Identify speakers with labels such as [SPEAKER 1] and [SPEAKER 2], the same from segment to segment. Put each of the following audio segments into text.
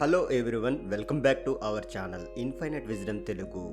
[SPEAKER 1] Hello everyone, welcome back to our channel infinite wisdom Telugu.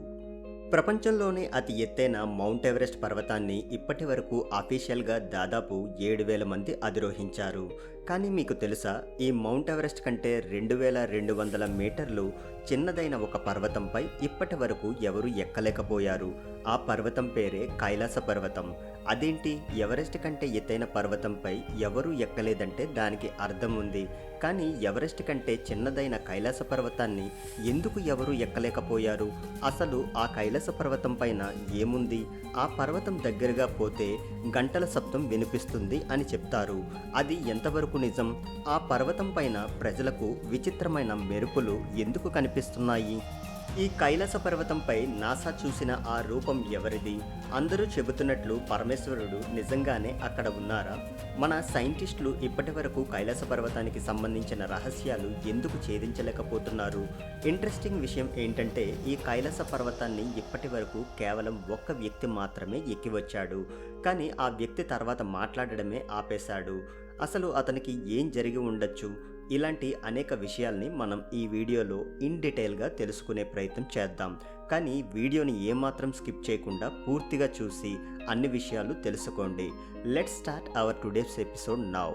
[SPEAKER 1] ప్రపంచంలోనే అతి ఎత్తైన మౌంట్ ఎవరెస్ట్ పర్వతాన్ని ఇప్పటి వరకు అఫీషియల్గా దాదాపు 7,000 మంది అధిరోహించారు. కానీ మీకు తెలుసా, ఈ మౌంట్ ఎవరెస్ట్ కంటే 2,200 మీటర్లు చిన్నదైన ఒక పర్వతంపై ఇప్పటి వరకు ఎవరు ఎక్కలేకపోయారు. ఆ పర్వతం పేరే కైలాస పర్వతం. అదేంటి, ఎవరెస్ట్ కంటే ఎత్తైన పర్వతంపై ఎవరూ ఎక్కలేదంటే దానికి అర్థం ఉంది. కానీ ఎవరెస్ట్ కంటే చిన్నదైన కైలాస పర్వతాన్ని ఎందుకు ఎవరూ ఎక్కలేకపోయారు? అసలు ఆ కైలాస పర్వతం పైన ఏముంది? ఆ పర్వతం దగ్గరగా పోతే గంటల శబ్దం వినిపిస్తుంది అని చెప్తారు. అది ఎంతవరకు నిజం? ఆ పర్వతం పైన ప్రజలకు విచిత్రమైన మెరుపులు ఎందుకు కనిపిస్తున్నాయి? ఈ కైలాస పర్వతంపై నాసా చూసిన ఆ రూపం ఎవరిది? అందరూ చెబుతున్నట్లు పరమేశ్వరుడు నిజంగానే అక్కడ ఉన్నారా? మన సైంటిస్టులు ఇప్పటి వరకు కైలాస పర్వతానికి సంబంధించిన రహస్యాలు ఎందుకు ఛేదించలేకపోతున్నారు? ఇంట్రెస్టింగ్ విషయం ఏంటంటే, ఈ కైలాస పర్వతాన్ని ఇప్పటి వరకు కేవలం ఒక్క వ్యక్తి మాత్రమే ఎక్కివచ్చాడు. కానీ ఆ వ్యక్తి తర్వాత మాట్లాడడమే ఆపేశాడు. అసలు అతనికి ఏం జరిగి ఉండొచ్చు? ఇలాంటి అనేక విషయాల్ని మనం ఈ వీడియోలో ఇన్ డీటెయిల్గా తెలుసుకునే ప్రయత్నం చేద్దాం. కానీ వీడియోని ఏమాత్రం స్కిప్ చేయకుండా పూర్తిగా చూసి అన్ని విషయాలు తెలుసుకోండి. Let's start our today's episode now.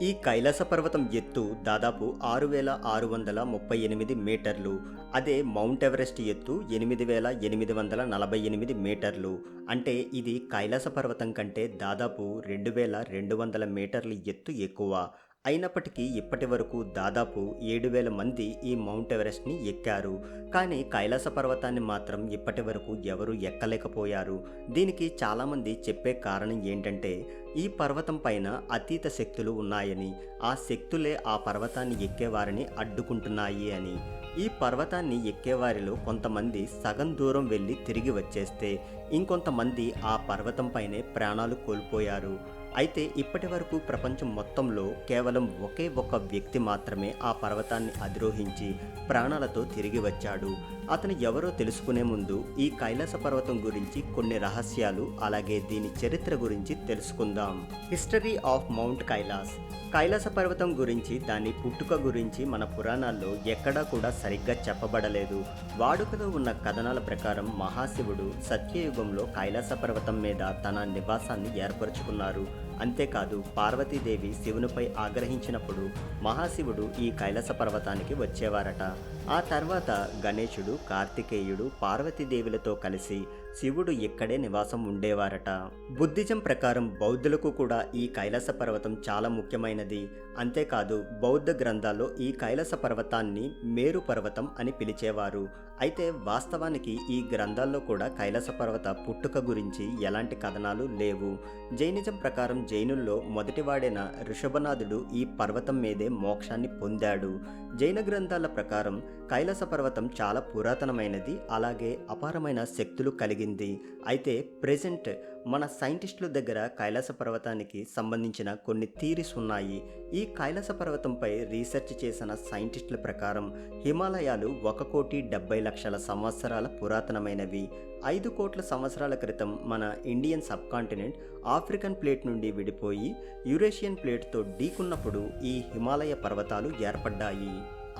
[SPEAKER 1] ఈ కైలాస పర్వతం ఎత్తు దాదాపు 6,638 మీటర్లు. అదే మౌంట్ ఎవరెస్ట్ ఎత్తు 8,848 మీటర్లు. అంటే ఇది కైలాస పర్వతం కంటే దాదాపు 2,200 మీటర్ల ఎత్తు ఎక్కువ. అయినప్పటికీ ఇప్పటి వరకు దాదాపు 7,000 మంది ఈ మౌంట్ ఎవరెస్ట్ని ఎక్కారు. కానీ కైలాస పర్వతాన్ని మాత్రం ఇప్పటి వరకు ఎవరూ ఎక్కలేకపోయారు. దీనికి చాలామంది చెప్పే కారణం ఏంటంటే, ఈ పర్వతం పైన అతీత శక్తులు ఉన్నాయని, ఆ శక్తులే ఆ పర్వతాన్ని ఎక్కేవారిని అడ్డుకుంటున్నాయి అని. ఈ పర్వతాన్ని ఎక్కేవారిలో కొంతమంది సగం దూరం వెళ్ళి తిరిగి వచ్చేస్తే, ఇంకొంతమంది ఆ పర్వతం పైనే ప్రాణాలు కోల్పోయారు. అయితే ఇప్పటి వరకు ప్రపంచం మొత్తంలో కేవలం ఒకే ఒక వ్యక్తి మాత్రమే ఆ పర్వతాన్ని అధిరోహించి ప్రాణాలతో తిరిగి వచ్చాడు. అతను ఎవరో తెలుసుకునే ముందు ఈ కైలాస పర్వతం గురించి కొన్ని రహస్యాలు, అలాగే దీని చరిత్ర గురించి తెలుసుకుందాం. History of Mount Kailash. Kailasa పర్వతం గురించి, దాని పుట్టుక గురించి మన పురాణాల్లో ఎక్కడా కూడా సరిగ్గా చెప్పబడలేదు. వాడుకలో ఉన్న కథనాల ప్రకారం మహాశివుడు సత్యయుగంలో కైలాస పర్వతం మీద తన నివాసాన్ని ఏర్పరచుకున్నారు. అంతేకాదు, పార్వతీదేవి శివునిపై ఆగ్రహించినప్పుడు మహాశివుడు ఈ కైలాస పర్వతానికి వచ్చేవారట. ఆ తర్వాత గణేశుడు, కార్తికేయుడు, పార్వతీదేవులతో కలిసి శివుడు ఇక్కడే నివాసం ఉండేవారట. బుద్ధిజం ప్రకారం బౌద్ధులకు కూడా ఈ కైలాస పర్వతం చాలా ముఖ్యమైనది. అంతేకాదు, బౌద్ధ గ్రంథాల్లో ఈ కైలాస పర్వతాన్ని మేరు పర్వతం అని పిలిచేవారు. అయితే వాస్తవానికి ఈ గ్రంథాల్లో కూడా కైలాస పర్వత పుట్టుక గురించి ఎలాంటి కథనాలు లేవు. జైనిజం ప్రకారం జైనుల్లో మొదటివాడైన ఋషభనాథుడు ఈ పర్వతం మీదే మోక్షాన్ని పొందాడు. జైన గ్రంథాల ప్రకారం కైలాస పర్వతం చాలా పురాతనమైనది, అలాగే అపారమైన శక్తులు కలిగింది. అయితే ప్రెజెంట్ మన సైంటిస్టుల దగ్గర కైలాస పర్వతానికి సంబంధించిన కొన్ని థీరీస్ ఉన్నాయి. ఈ కైలాస పర్వతంపై రీసెర్చ్ చేసిన సైంటిస్టుల ప్రకారం హిమాలయాలు 1,70,00,000 సంవత్సరాల పురాతనమైనవి. 5 కోట్ల సంవత్సరాల క్రితం మన Indian sub continent African plate నుండి విడిపోయి యురేషియన్ ప్లేట్తో ఢీకున్నప్పుడు ఈ హిమాలయ పర్వతాలు ఏర్పడ్డాయి.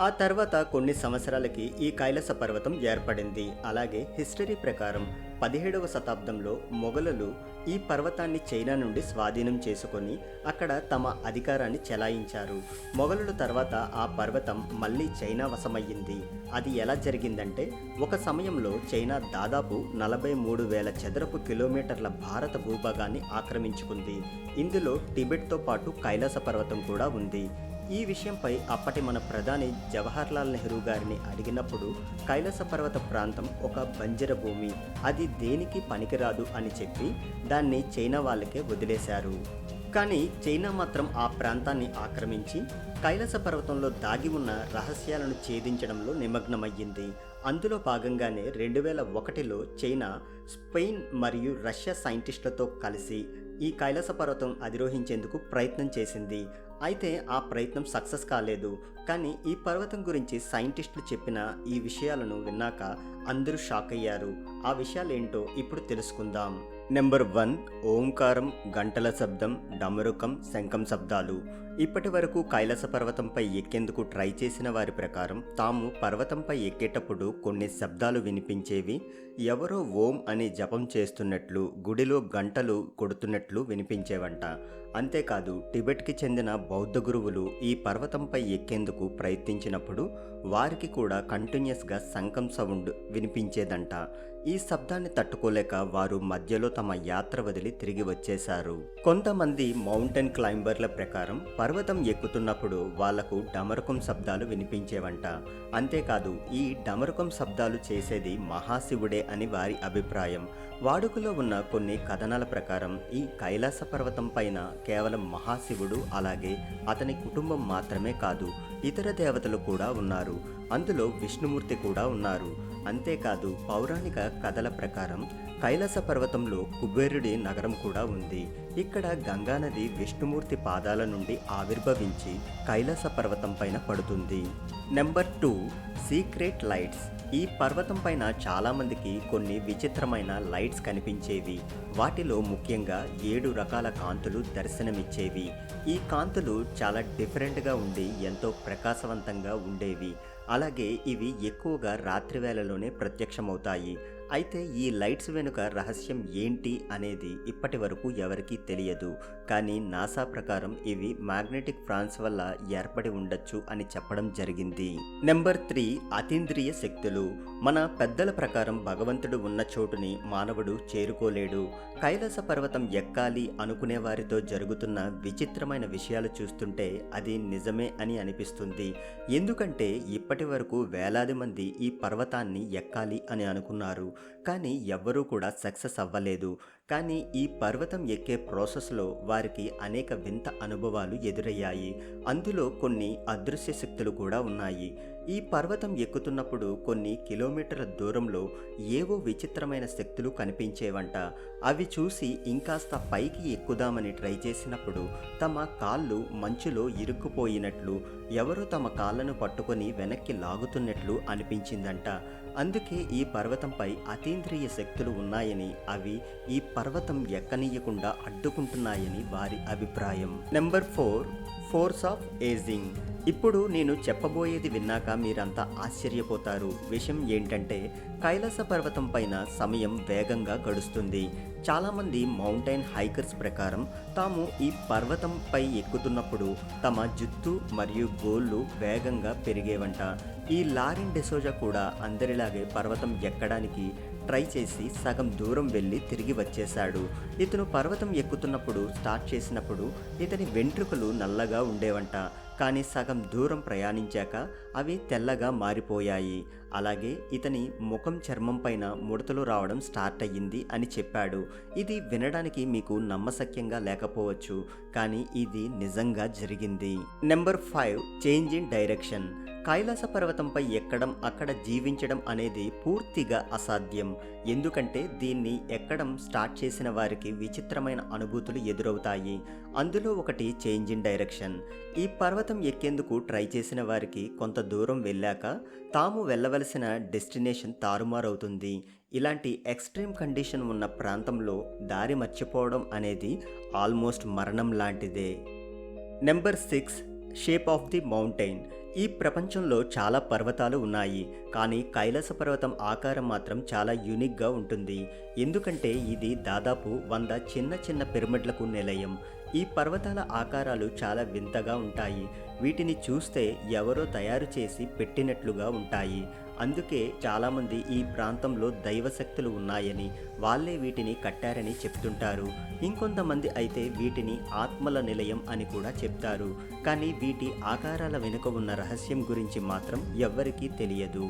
[SPEAKER 1] ఆ తర్వాత కొన్ని సంవత్సరాలకి ఈ కైలాస పర్వతం ఏర్పడింది. అలాగే హిస్టరీ ప్రకారం 17వ శతాబ్దంలో మొఘలులు ఈ పర్వతాన్ని చైనా నుండి స్వాధీనం చేసుకొని అక్కడ తమ అధికారాన్ని చెలాయించారు. మొఘలుల తర్వాత ఆ పర్వతం మళ్ళీ చైనా వశమయ్యింది. అది ఎలా జరిగిందంటే, ఒక సమయంలో చైనా దాదాపు 43,000 చదరపు కిలోమీటర్ల భారత భూభాగాన్ని ఆక్రమించుకుంది. ఇందులో టిబెట్తో పాటు కైలాస పర్వతం కూడా ఉంది. ఈ విషయంపై అప్పటి మన ప్రధాని జవహర్లాల్ నెహ్రూ గారిని అడిగినప్పుడు కైలాస పర్వత ప్రాంతం ఒక బంజర భూమి, అది దేనికి పనికిరాదు అని చెప్పి దాన్ని చైనా వాళ్ళకే వదిలేశారు. కానీ చైనా మాత్రం ఆ ప్రాంతాన్ని ఆక్రమించి కైలాస పర్వతంలో దాగి ఉన్న రహస్యాలను ఛేదించడంలో నిమగ్నమయ్యింది. అందులో భాగంగానే 2001లో చైనా, స్పెయిన్ మరియు రష్యా సైంటిస్టులతో కలిసి ఈ కైలాస పర్వతం అధిరోహించేందుకు ప్రయత్నం చేసింది. అయితే ఆ ప్రయత్నం సక్సెస్ కాలేదు. కానీ ఈ పర్వతం గురించి సైంటిస్టులు చెప్పిన ఈ విషయాలను విన్నాక అందరూ షాక్ అయ్యారు. ఆ విషయాలేంటో ఇప్పుడు తెలుసుకుందాం. నెంబర్ 1, ఓంకారం, గంటల శబ్దం, డమరుకం, శంఖం శబ్దాలు. ఇప్పటి వరకు కైలాస పర్వతంపై ఎక్కేందుకు ట్రై చేసిన వారి ప్రకారం తాము పర్వతంపై ఎక్కేటప్పుడు కొన్ని శబ్దాలు వినిపించేవి. ఎవరో ఓం అని జపం చేస్తున్నట్లు, గుడిలో గంటలు కొడుతున్నట్లు వినిపించేవంట. అంతేకాదు టిబెట్కి చెందిన బౌద్ధ గురువులు ఈ పర్వతంపై ఎక్కేందుకు ప్రయత్నించినప్పుడు వారికి కూడా కంటిన్యూస్గా శంఖం సౌండ్ వినిపించేదంట. ఈ శబ్దాన్ని తట్టుకోలేక వారు మధ్యలో తమ యాత్ర వదిలి తిరిగి వచ్చేశారు. కొంతమంది మౌంటైన్ క్లైంబర్ల ప్రకారం పర్వతం ఎక్కుతున్నప్పుడు వాళ్లకు డమరుకం శబ్దాలు వినిపించేవంట. అంతేకాదు ఈ డమరుకం శబ్దాలు చేసేది మహాశివుడే అని వారి అభిప్రాయం. వాడుకలో ఉన్న కొన్ని కథనాల ప్రకారం ఈ కైలాస పర్వతం పైన కేవలం మహాశివుడు అలాగే అతని కుటుంబం మాత్రమే కాదు, ఇతర దేవతలు కూడా ఉన్నారు. అందులో విష్ణుమూర్తి కూడా ఉన్నారు. అంతేకాదు పౌరాణిక కథల ప్రకారం కైలాస పర్వతంలో కుబేరుడి నగరం కూడా ఉంది. ఇక్కడ గంగానది విష్ణుమూర్తి పాదాల నుండి ఆవిర్భవించి కైలాస పర్వతం పైన పడుతుంది. Number 2, secret lights. ఈ పర్వతం పైన చాలామందికి కొన్ని విచిత్రమైన లైట్స్ కనిపించేవి. వాటిలో ముఖ్యంగా 7 రకాల కాంతులు దర్శనమిచ్చేవి. ఈ కాంతులు చాలా డిఫరెంట్గా ఉండి ఎంతో ప్రకాశవంతంగా ఉండేవి. అలాగే ఇవి ఎక్కువగా రాత్రి వేళలోనే ప్రత్యక్షమవుతాయి. అయితే ఈ లైట్స్ వెనుక రహస్యం ఏంటి అనేది ఇప్పటి వరకు ఎవరికీ తెలియదు. కానీ నాసా ప్రకారం ఇవి మ్యాగ్నెటిక్ ఫ్రాన్స్ వల్ల ఏర్పడి ఉండొచ్చు అని చెప్పడం జరిగింది. నెంబర్ 3, అతీంద్రియ శక్తులు. మన పెద్దల ప్రకారం భగవంతుడు ఉన్న చోటుని మానవుడు చేరుకోలేడు. కైలాస పర్వతం ఎక్కాలి అనుకునే వారితో జరుగుతున్న విచిత్రమైన విషయాలు చూస్తుంటే అది నిజమే అని అనిపిస్తుంది. ఎందుకంటే ఇప్పటి వరకు వేలాది మంది ఈ పర్వతాన్ని ఎక్కాలి అని అనుకున్నారు, కానీ ఎవ్వరూ కూడా సక్సెస్ అవ్వలేదు. కానీ ఈ పర్వతం ఎక్కే ప్రాసెస్లో వారికి అనేక వింత అనుభవాలు ఎదురయ్యాయి. అందులో కొన్ని అదృశ్య శక్తులు కూడా ఉన్నాయి. ఈ పర్వతం ఎక్కుతున్నప్పుడు కొన్ని కిలోమీటర్ల దూరంలో ఏవో విచిత్రమైన శక్తులు కనిపించేవంట. అవి చూసి ఇంకాస్త పైకి ఎక్కుదామని ట్రై చేసినప్పుడు తమ కాళ్ళు మంచులో ఇరుక్కుపోయినట్లు, ఎవరో తమ కాళ్ళను పట్టుకొని వెనక్కి లాగుతున్నట్లు అనిపించిందంట. అందుకే ఈ పర్వతంపై అతీంద్రియ శక్తులు ఉన్నాయని, అవి ఈ పర్వతం ఎక్కనీయకుండా అడ్డుకుంటున్నాయని వారి అభిప్రాయం. Number 4, force of ageing. ఇప్పుడు నేను చెప్పబోయేది విన్నాక మీరంతా ఆశ్చర్యపోతారు. విషయం ఏంటంటే కైలాస పర్వతం పైన సమయం వేగంగా గడుస్తుంది. చాలామంది మౌంటైన్ హైకర్స్ ప్రకారం తాము ఈ పర్వతంపై ఎక్కుతున్నప్పుడు తమ జుత్తు మరియు గోళ్ళు వేగంగా పెరిగేవంట. ఈ లారెన్ డిసోజా కూడా అందరిలాగే పర్వతం ఎక్కడానికి ట్రై చేసి సగం దూరం వెళ్ళి తిరిగి వచ్చేశాడు. ఇతను పర్వతం ఎక్కుతున్నప్పుడు స్టార్ట్ చేసినప్పుడు ఇతని వెంట్రుకలు నల్లగా ఉండేవంట. కానీ సగం దూరం ప్రయాణించాక అవి తెల్లగా మారిపోయాయి. అలాగే ఇతని ముఖం చర్మం పైన ముడతలు రావడం స్టార్ట్ అయ్యింది అని చెప్పాడు. ఇది వినడానికి మీకు నమ్మశక్యంగా లేకపోవచ్చు, కానీ ఇది నిజంగా జరిగింది. Number 5, change in direction. Kailasa పర్వతంపై ఎక్కడం, అక్కడ జీవించడం అనేది పూర్తిగా అసాధ్యం. ఎందుకంటే దీన్ని ఎక్కడం స్టార్ట్ చేసిన వారికి విచిత్రమైన అనుభూతులు ఎదురవుతాయి. అందులో ఒకటి చేంజ్ ఇన్ డైరెక్షన్. ఈ పర్వతం ఎక్కేందుకు ట్రై చేసిన వారికి కొంత దూరం వెళ్ళాక తాము వెళ్ళవలసిన డెస్టినేషన్ తారుమారవుతుంది. ఇలాంటి ఎక్స్ట్రీమ్ కండిషన్ ఉన్న ప్రాంతంలో దారి మర్చిపోవడం అనేది ఆల్మోస్ట్ మరణం లాంటిదే. Number 6, shape of the mountain. ఈ ప్రపంచంలో చాలా పర్వతాలు ఉన్నాయి, కానీ కైలాస పర్వతం ఆకారం మాత్రం చాలా యూనిక్గా ఉంటుంది. ఎందుకంటే ఇది దాదాపు 100 చిన్న చిన్న పిరమిడ్లకు నిలయం. ఈ పర్వతాల ఆకారాలు చాలా వింతగా ఉంటాయి. వీటిని చూస్తే ఎవరో తయారు చేసి పెట్టినట్లుగా ఉంటాయి. అందుకే చాలామంది ఈ ప్రాంతంలో దైవశక్తులు ఉన్నాయని, వాళ్ళే వీటిని కట్టారని చెప్తుంటారు. ఇంకొంతమంది అయితే వీటిని ఆత్మల నిలయం అని కూడా చెప్తారు. కానీ వీటి ఆకారాల వెనుక ఉన్న రహస్యం గురించి మాత్రం ఎవ్వరికీ తెలియదు.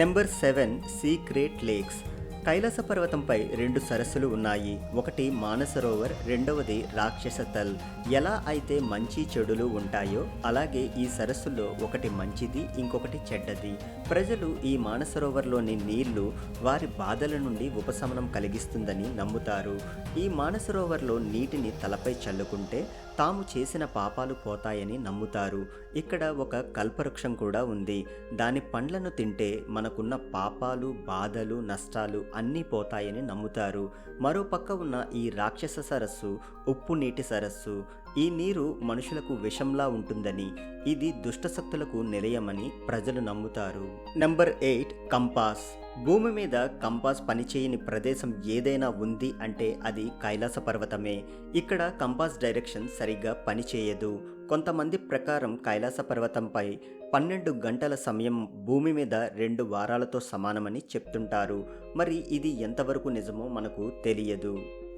[SPEAKER 1] Number 7, secret lakes. కైలాస పర్వతంపై 2 సరస్సులు ఉన్నాయి. ఒకటి మానసరోవర్, రెండవది రాక్షస తల్. ఎలా అయితే మంచి చెడులు ఉంటాయో అలాగే ఈ సరస్సుల్లో ఒకటి మంచిది, ఇంకొకటి చెడ్డది. ప్రజలు ఈ మానసరోవర్లోని నీళ్లు వారి బాధల నుండి ఉపశమనం కలిగిస్తుందని నమ్ముతారు. ఈ మానసరోవర్లో నీటిని తలపై చల్లుకుంటే తాము చేసిన పాపాలు పోతాయని నమ్ముతారు. ఇక్కడ ఒక కల్పవృక్షం కూడా ఉంది. దాని పండ్లను తింటే మనకున్న పాపాలు, బాధలు, నష్టాలు అన్నీ పోతాయని నమ్ముతారు. మరోపక్క ఉన్న ఈ రాక్షస సరస్సు ఉప్పు నీటి సరస్సు. ఈ నీరు మనుషులకు విషంలా ఉంటుందని, ఇది దుష్టశక్తులకు నిలయమని ప్రజలు నమ్ముతారు. Number 8 compass. భూమి మీద కంపాస్ పనిచేయని ప్రదేశం ఏదైనా ఉంది అంటే అది కైలాస పర్వతమే. ఇక్కడ కంపాస్ డైరెక్షన్ సరిగ్గా పనిచేయదు. కొంతమంది ప్రకారం కైలాస పర్వతంపై 12 గంటల సమయం భూమి మీద 2 వారాలతో సమానమని చెప్తుంటారు. మరి ఇది ఎంతవరకు నిజమో మనకు తెలియదు.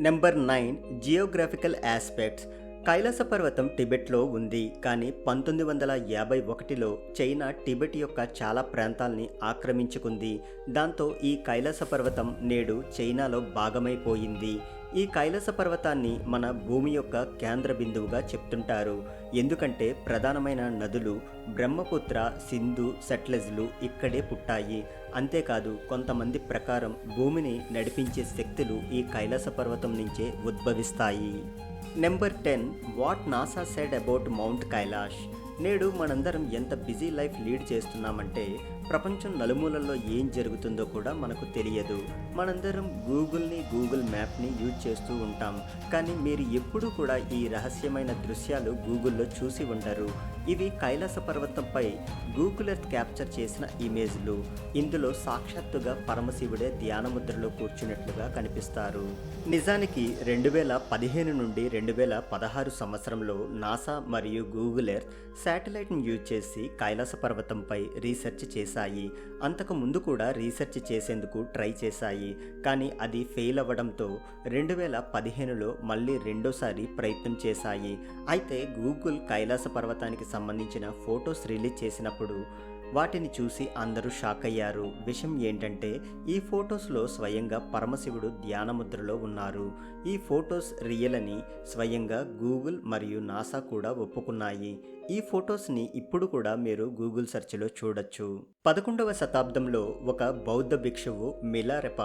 [SPEAKER 1] Number 9 geographical aspects. కైలాస పర్వతం టిబెట్లో ఉంది, కానీ 1951లో చైనా టిబెట్ యొక్క చాలా ప్రాంతాల్ని ఆక్రమించుకుంది. దాంతో ఈ కైలాస పర్వతం నేడు చైనాలో భాగమైపోయింది. ఈ కైలాస పర్వతాన్ని మన భూమి యొక్క కేంద్ర బిందువుగా చెప్తుంటారు. ఎందుకంటే ప్రధానమైన నదులు బ్రహ్మపుత్ర, సింధు, సట్లెజ్లు ఇక్కడే పుట్టాయి. అంతేకాదు కొంతమంది ప్రకారం భూమిని నడిపించే శక్తులు ఈ కైలాస పర్వతం నుంచే ఉద్భవిస్తాయి. Number 10 what NASA said about mount Kailash. నేడు మనందరం ఎంత బిజీ లైఫ్ లీడ్ చేస్తున్నామంటే ప్రపంచం నలుమూలల్లో ఏం జరుగుతుందో కూడా మనకు తెలియదు. మనందరం గూగుల్ మ్యాప్ని యూజ్ చేస్తూ ఉంటాం, కానీ మీరు ఎప్పుడూ కూడా ఈ రహస్యమైన దృశ్యాలు గూగుల్లో చూసి ఉండరు. ఇవి కైలాస పర్వతంపై గూగుల్ ఎర్త్ క్యాప్చర్ చేసిన ఇమేజ్లు. ఇందులో సాక్షాత్తుగా పరమశివుడే ధ్యానముద్రలో కూర్చున్నట్లుగా కనిపిస్తారు. నిజానికి 2015 నుండి 2016 సంవత్సరంలో నాసా మరియు గూగుల్ ఎర్త్ శాటిలైట్ని యూజ్ చేసి కైలాస పర్వతంపై రీసెర్చ్ చేశాయి. అంతకు ముందు కూడా రీసెర్చ్ చేసేందుకు ట్రై చేశాయి, కానీ అది ఫెయిల్ అవ్వడంతో 2015లో మళ్ళీ రెండోసారి ప్రయత్నం చేశాయి. అయితే గూగుల్ కైలాస పర్వతానికి సంబంధించిన ఫొటోస్ రిలీజ్ చేసినప్పుడు వాటిని చూసి అందరూ షాక్ అయ్యారు. విషయం ఏంటంటే ఈ ఫొటోస్లో స్వయంగా పరమశివుడు ధ్యానముద్రలో ఉన్నారు. ఈ ఫొటోస్ రియల్ అని స్వయంగా గూగుల్ మరియు నాసా కూడా ఒప్పుకున్నాయి. ఈ ఫొటోస్ని ఇప్పుడు కూడా మీరు గూగుల్ సెర్చ్లో చూడొచ్చు. 11వ శతాబ్దంలో ఒక బౌద్ధ భిక్షువు మిలారెప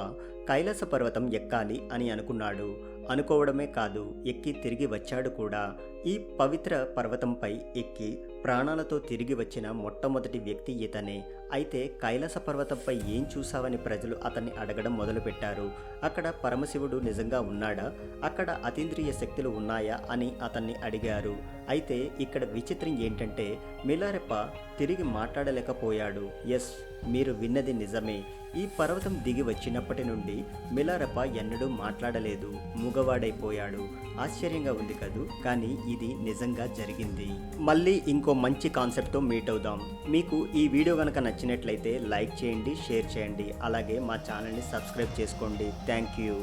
[SPEAKER 1] కైలాస పర్వతం ఎక్కాలి అని అనుకున్నాడు. అనుకోవడమే కాదు, ఎక్కి తిరిగి వచ్చాడు కూడా. ఈ పవిత్ర పర్వతంపై ఎక్కి ప్రాణాలతో తిరిగి వచ్చిన మొట్టమొదటి వ్యక్తి ఇతనే. అయితే కైలాస పర్వతంపై ఏం చూసావని ప్రజలు అతన్ని అడగడం మొదలుపెట్టారు. అక్కడ పరమశివుడు నిజంగా ఉన్నాడా, అక్కడ అతీంద్రియ శక్తులు ఉన్నాయా అని అతన్ని అడిగారు. అయితే ఇక్కడ విచిత్రం ఏంటంటే మిలారెప్ప తిరిగి మాట్లాడలేకపోయాడు. ఎస్, మీరు విన్నది నిజమే. ఈ పర్వతం దిగి వచ్చినప్పటి నుండి మిలారెప్ప ఎన్నడూ మాట్లాడలేదు, మూగవాడైపోయాడు. ఆశ్చర్యంగా ఉంది కదూ, కానీ ఇది నిజంగా జరిగింది. మళ్ళీ ఇంకో మంచి కాన్సెప్ట్తో మీట్ అవుదాం. మీకు ఈ వీడియో కనుక నచ్చినట్లయితే లైక్ చేయండి, షేర్ చేయండి, అలాగే మా ఛానల్ని సబ్స్క్రైబ్ చేసుకోండి. Thank you.